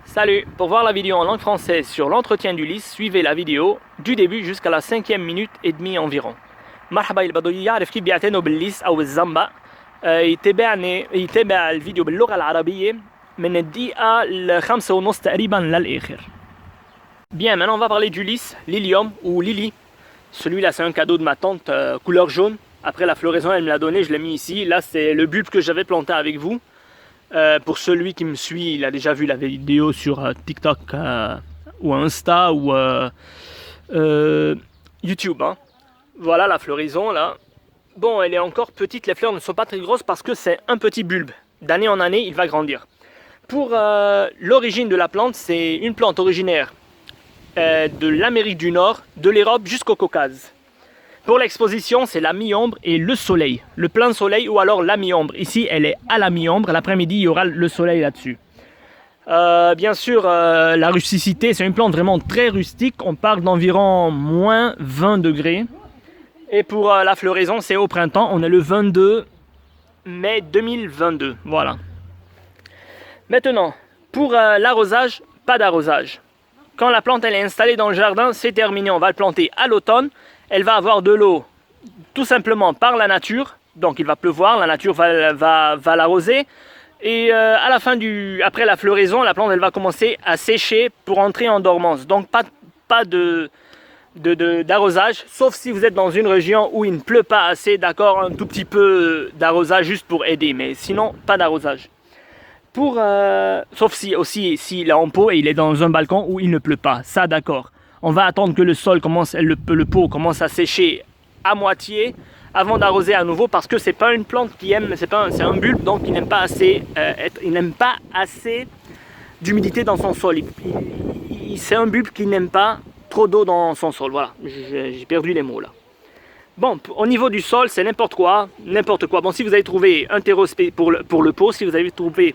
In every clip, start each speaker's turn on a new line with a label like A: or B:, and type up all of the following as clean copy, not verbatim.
A: Salut, pour voir la vidéo en langue française sur l'entretien du lys, suivez la vidéo du début jusqu'à la 5e minute et demie environ. مرحبا اللي بده يعرف كيف بيعتنوا بالليس او الزنبق يتابع الفيديو باللغة العربية من الدقيقة الخامسة ونص تقريبا للآخر. Bien, maintenant on va parler du lys, lilium ou lily. Celui-là c'est un cadeau de ma tante couleur jaune. Après la floraison elle me l'a donné, je l'ai mis ici. Là c'est le bulbe que j'avais planté avec vous. Pour celui qui me suit, il a déjà vu la vidéo sur TikTok ou Insta ou YouTube. Hein. Voilà la floraison là. Bon, elle est encore petite, les fleurs ne sont pas très grosses parce que c'est un petit bulbe. D'année en année, il va grandir. Pour l'origine de la plante, c'est une plante originaire de l'Amérique du Nord, de l'Europe jusqu'au Caucase. Pour l'exposition, c'est la mi-ombre et le soleil. Le plein soleil ou alors la mi-ombre. Ici, elle est à la mi-ombre. L'après-midi, il y aura le soleil là-dessus. Bien sûr, la rusticité, c'est une plante vraiment très rustique. On parle d'environ moins 20 degrés. Et pour la floraison, c'est au printemps. On est le 22 mai 2022. Voilà. Maintenant, pour l'arrosage, pas d'arrosage. Quand la plante elle est installée dans le jardin, c'est terminé. On va le planter à l'automne. Elle va avoir de l'eau tout simplement par la nature. Donc il va pleuvoir, la nature va l'arroser. Et à la fin après la floraison, la plante elle va commencer à sécher pour entrer en dormance. Donc pas d'arrosage, sauf si vous êtes dans une région où il ne pleut pas assez, d'accord, un tout petit peu d'arrosage juste pour aider. Mais sinon, pas d'arrosage. Sauf si aussi s'il est en pot et il est dans un balcon où il ne pleut pas. Ça d'accord. On va attendre que le sol commence, le pot commence à sécher à moitié avant d'arroser à nouveau parce que c'est pas une plante qui aime, c'est un bulbe donc il n'aime pas assez d'humidité dans son sol. C'est un bulbe qui n'aime pas trop d'eau dans son sol. Voilà, j'ai perdu les mots là. Bon, au niveau du sol, c'est n'importe quoi. Bon, si vous avez trouvé un terreau pour le pot, si vous avez trouvé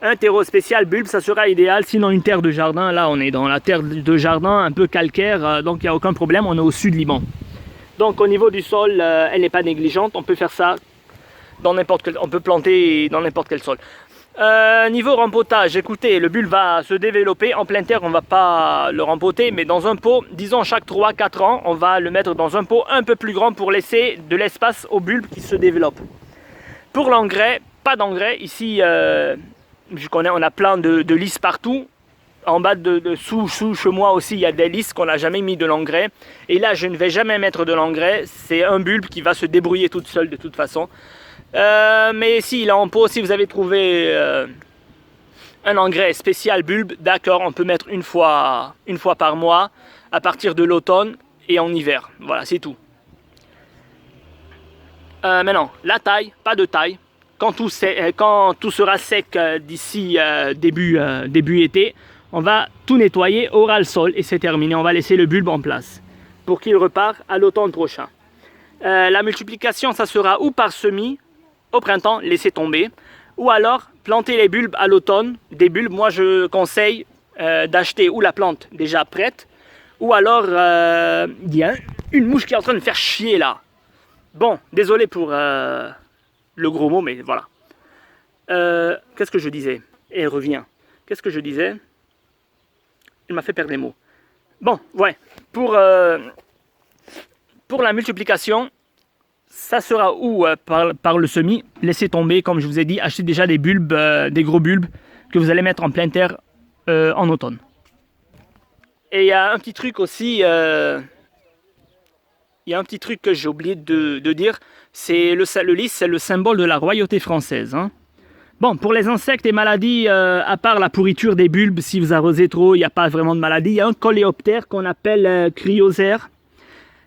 A: un terreau spécial bulbe, ça sera idéal. Sinon, une terre de jardin, là, on est dans la terre de jardin, un peu calcaire, donc il n'y a aucun problème. On est au sud Liban. Donc, au niveau du sol, elle n'est pas négligente. On peut faire ça dans n'importe quel, on peut planter dans n'importe quel sol. Niveau rempotage, écoutez, le bulbe va se développer en pleine terre, on ne va pas le rempoter, mais dans un pot, disons chaque 3-4 ans, on va le mettre dans un pot un peu plus grand pour laisser de l'espace au bulbe qui se développe. Pour l'engrais, pas d'engrais, ici, on a plein de lys partout. En bas sous chez moi aussi, il y a des lys qu'on n'a jamais mis de l'engrais. Et là, je ne vais jamais mettre de l'engrais, c'est un bulbe qui va se débrouiller toute seule de toute façon. Mais s'il est en pot, si vous avez trouvé un engrais spécial bulbe, d'accord, on peut mettre une fois par mois à partir de l'automne et en hiver. Voilà, c'est tout. Maintenant, la taille, pas de taille. Quand tout sera sec d'ici début été, on va tout nettoyer, au ras le sol et c'est terminé. On va laisser le bulbe en place pour qu'il repart à l'automne prochain. La multiplication, ça sera ou par semis, au printemps, laisser tomber, ou alors planter les bulbes à l'automne. Des bulbes, moi je conseille d'acheter ou la plante déjà prête, ou alors il y a une mouche qui est en train de faire chier là. Bon, désolé pour le gros mot, mais voilà. Qu'est-ce que je disais? Et elle revient. Qu'est-ce que je disais? Il m'a fait perdre les mots. Bon, ouais, pour la multiplication, ça sera ou par le semis, laissez tomber, comme je vous ai dit, achetez déjà des bulbes, des gros bulbes que vous allez mettre en pleine terre en automne. Et il y a un petit truc aussi, il y a un petit truc que j'ai oublié de dire, c'est le lys, c'est le symbole de la royauté française. Hein. Bon, pour les insectes et maladies, à part la pourriture des bulbes, si vous arrosez trop, il n'y a pas vraiment de maladie. Il y a un coléoptère qu'on appelle cryosère,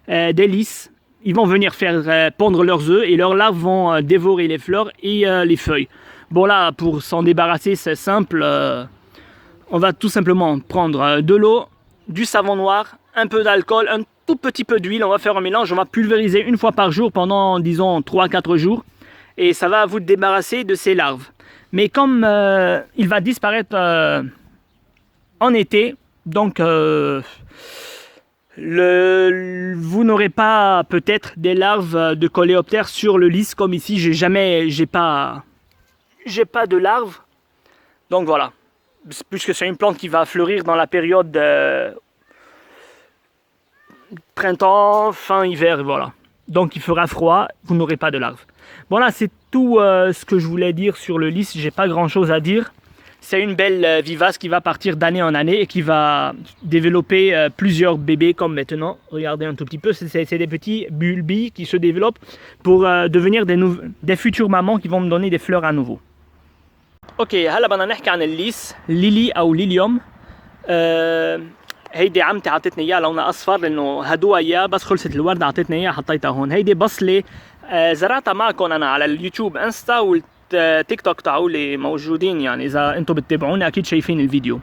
A: des lys. Ils vont venir faire pondre leurs œufs et leurs larves vont dévorer les fleurs et les feuilles. Bon là, pour s'en débarrasser, c'est simple. On va tout simplement prendre de l'eau, du savon noir, un peu d'alcool, un tout petit peu d'huile. On va faire un mélange. On va pulvériser une fois par jour pendant, disons, 3-4 jours. Et ça va vous débarrasser de ces larves. Mais comme il va disparaître en été, donc vous n'aurez pas peut-être des larves de coléoptères sur le lys comme ici. J'ai pas de larves. Donc voilà. puisque c'est une plante qui va fleurir dans la période printemps, fin hiver, voilà. Donc il fera froid, vous n'aurez pas de larves. Voilà, c'est tout ce que je voulais dire sur le lys. J'ai pas grand chose à dire. C'est une belle vivace qui va partir d'année en année et qui va développer plusieurs bébés comme maintenant. Regardez un tout petit peu, c'est des petits bulbes qui se développent pour devenir des futures mamans qui vont me donner des fleurs à nouveau. Ok, هلا بدنا نحكي عن الليس، ليلي او ليليوم. هيدي عمتي عطتني اياها لونها اصفر لانه هدوها اياه، بس خلصت الورد عطتني اياها حطيتها هون. هيدي بصله زرعتها معكم انا على اليوتيوب انستا والتيك توك تاعولي موجودين، يعني اذا انتم بتتابعوني اكيد شايفين الفيديو.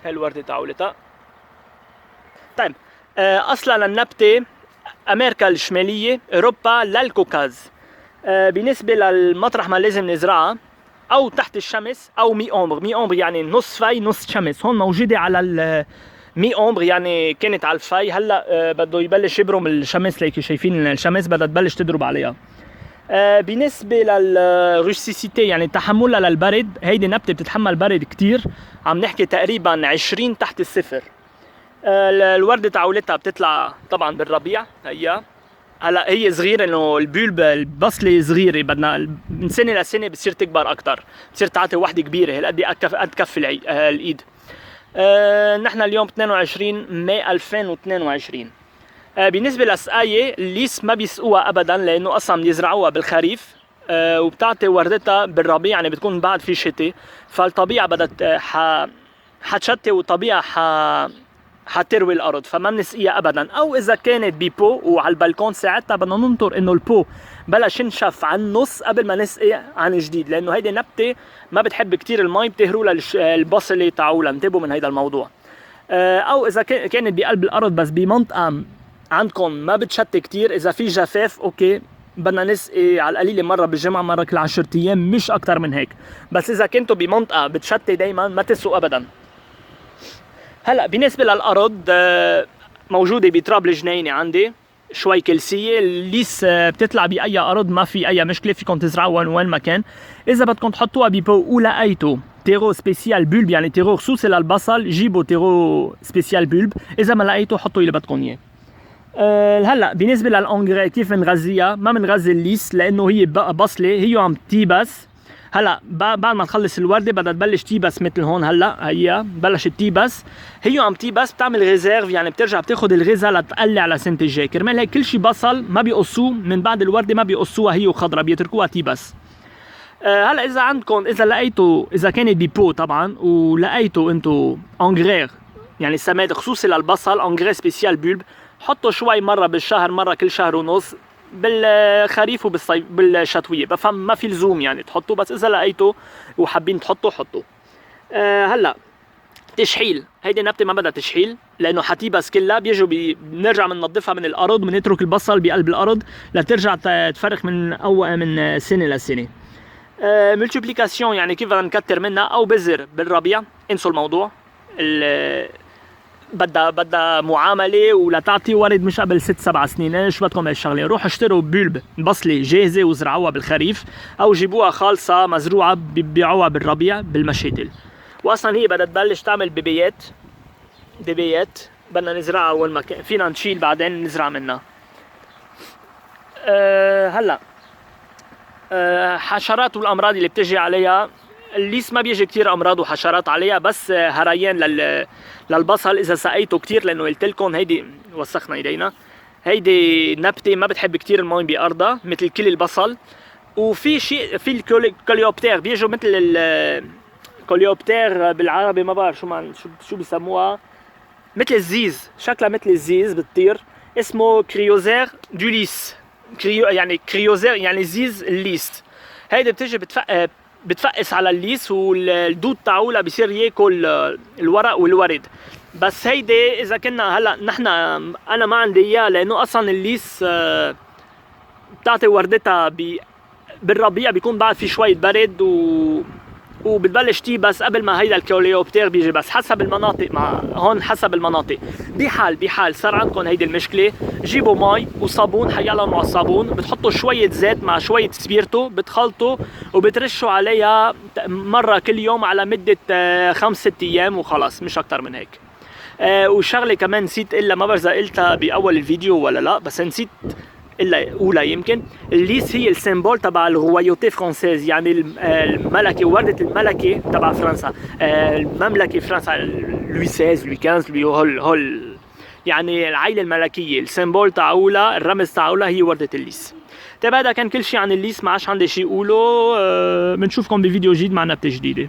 A: هاي الورده تاعولتها. طيب اصلا النبته امريكا الشماليه، اوروبا للكوكاز. بالنسبه للمطرح ما لازم نزرعها او تحت الشمس او مي اومبر يعني نص في نص شمس. هون موجوده على مي اومبر يعني كانت على الفي، هلا بده يبلش يبرم الشمس. ليك شايفين الشمس بدها تبلش تضرب عليها. بالنسبه للروسيسيتي يعني تحملها للبرد، هيدي نبته بتتحمل برد كتير، عم نحكي تقريبا 20 تحت الصفر. الورده تاعولتها بتطلع طبعا بالربيع. هلا هي صغيره انه البولب البصله صغيره، بدنا من سنه لسنه بتصير تكبر اكثر، بتصير تعطي وحده كبيره هالقد قد كف الايد. نحن اليوم 22 ماي 2022. بالنسبه للسقايه، الليس ما بيسقوها ابدا لانه اصلا بيزرعوها بالخريف وبتعطي وردتها بالربيع، يعني بتكون بعد في شتاء، فالطبيعه بدها حتشتي والطبيعه حتروي الارض، فما بنسقيها ابدا. او اذا كانت ببو وعلى البلكون ساعتها بدنا ننطر انه البو بلش ينشف عن النص قبل ما نسقي عن جديد، لانه هيدي نبته ما بتحب كتير المي، بتهروا للبصله تاعولها. انتبهوا من هيدا الموضوع. او اذا كانت بقلب الارض بس بمنطقه عندكم ما بتشتي كتير، اذا في جفاف اوكي بدنا نسقي على القليله مره بالجمعه، مره كل 10 ايام، مش اكتر من هيك. بس اذا كنتوا بمنطقه بتشتي دائما ما تسقوا ابدا. هلا بالنسبه للارض موجوده بتراب الجنينه عندي شوي كلسيه. الليس بتطلع باي ارض، ما في اي مشكله، فيكم تزرعوها وين ما كان. اذا بدكم تحطوها ببو ولقيتوا تيرو سبيسيال بولب يعني تيرو خصوصي للبصل، جيبوا تيرو سبيسيال بولب. اذا ما لقيتوا حطوا اللي بدكم اياه. هلا بالنسبه للانجري كيف بنغذيها؟ ما بنغذي الليس لانه هي بصله، هي عم تيبس. هلا بعد ما تخلص الورده بدها تبلش تيبس مثل هون. هلا هي بلشت تيبس، هي عم تيبس، بتعمل ريزيرف يعني بترجع بتاخذ الغذاء لتقلع لسنه الجاي. كرمال هيك كل شيء بصل ما بيقصوه من بعد الورده، ما بيقصوها هي وخضره، بيتركوها تيبس. هلا اذا عندكم، اذا لقيتوا، اذا كانت ببو طبعا ولقيتوا انتم انجرير يعني سماد خصوصي للبصل، انجري سبيسيال بولب، حطوا شوي مره بالشهر، مره كل شهر ونص، بالخريف وبالصيف بالشتويه. بفهم ما في لزوم يعني تحطوا، بس اذا لقيتوا وحابين تحطوا حطوا. هلا تشحيل، هيدي نبته ما بدها تشحيل لانه حتيبس كلها. بيجوا بنرجع بننظفها من الارض، بنترك البصل بقلب الارض لترجع تفرخ من سنه لسنه. ملتيبليكاسيون يعني كيف بدنا نكتر منها، او بذر بالربيع، انسوا الموضوع. بدها معامله ولتعطي ورد مش قبل 6-7 سنين. شو بدكم هالشغله؟ روحوا اشتروا بولب بصله جاهزه وزرعوها بالخريف، او جيبوها خالصه مزروعه بيبيعوها بالربيع بالمشاتل. واصلا هي بدها تبلش تعمل بيبيات بدنا نزرعها اول ما فينا نشيل بعدين نزرع منها. هلا حشرات والامراض اللي بتجي عليها، الليس ما بيجي كتير امراض وحشرات عليها، بس هريان للبصل اذا سقيته كتير، لانه قلت لكم هيدي وسخنا ايدينا، هيدي نبته ما بتحب كتير المي بارضها مثل كل البصل. وفي شيء في الكوليوبتير بيجوا مثل الكوليوبتير بالعربي ما بعرف شو بيسموها، مثل الزيز، شكلها مثل الزيز بتطير، اسمه كريوزير دو ليس. يعني كريوزير يعني زيز الليست. هيدي بتجي بتفقس على الليس، والدود تاعولها بصير ياكل الورق والورد. بس هيدي اذا كنا هلا نحن، انا ما عندي اياه لانه اصلا الليس بتعطي وردتها بالربيع، بيكون بعد في شويه برد وبتبلش تيبس قبل ما هيدا الكوليوبتر بيجي، بس حسب المناطق. مع هون حسب المناطق. بحال صار عندكم هيدي المشكله، جيبوا مي وصابون، حيلا نوع الصابون، بتحطوا شويه زيت مع شويه سبيرتو، بتخلطوا وبترشوا عليها مره كل يوم على مده 5-6 ايام وخلاص، مش اكتر من هيك. وشغله كمان نسيت الا، ما بعرف اذا قلتها باول الفيديو ولا لا، بس نسيت الا اولى يمكن. الليس هي السيمبول تبع الغوايوتي فرانسيز، يعني الملكه، وردة الملكه تبع فرنسا، المملكه فرنسا، لوي 16 لوي 15 لوي هول يعني العائله الملكيه، السيمبول تاعولها، الرمز تاعولها هي وردة الليس. طيب هذا كان كل شيء عن الليس، ما عادش عندي شيء اقوله. بنشوفكم بفيديو جديد مع نبته جديده.